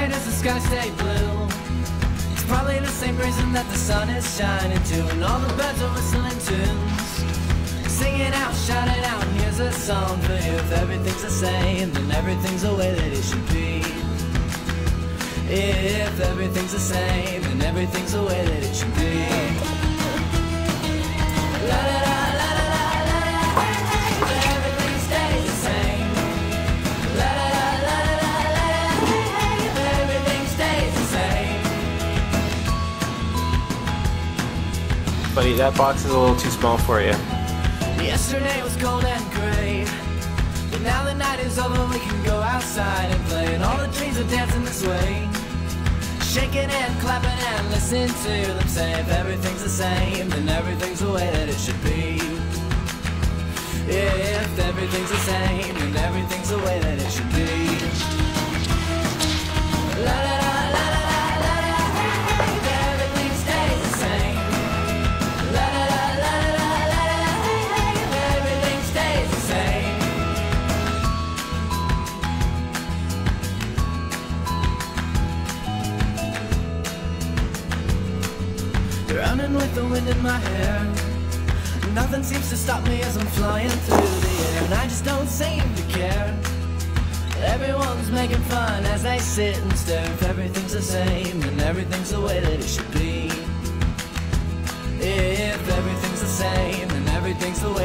Why does the sky stay blue? It's probably the same reason that the sun is shining too, and all the birds are whistling tunes. Sing it out, shout it out, and here's a song for you. If everything's the same, then everything's the way that it should be. If everything's the same, then everything's the way that it should be. La da da la da da la da, but everything stays the same. La da da la da da la da, but everything stays the same. Buddy, that box is a little too small for you. Yesterday was cold and gray, but now the night is over, we can go outside and play. And all the trees are dancing this way, shaking and clapping and listen to them say, if everything's the same, then everything's the way that it should be. If everything's the same, then everything's the way that it should be. La da da la da da la da, everything stays the same. La da da la da da la da, everything stays the same. Running with the wind in my hair, nothing seems to stop me as I'm flying through the air, and I just don't seem to care. Everyone's making fun as they sit and stare. If everything's the same, then everything's the way that it should be. If everything's the same, then everything's the way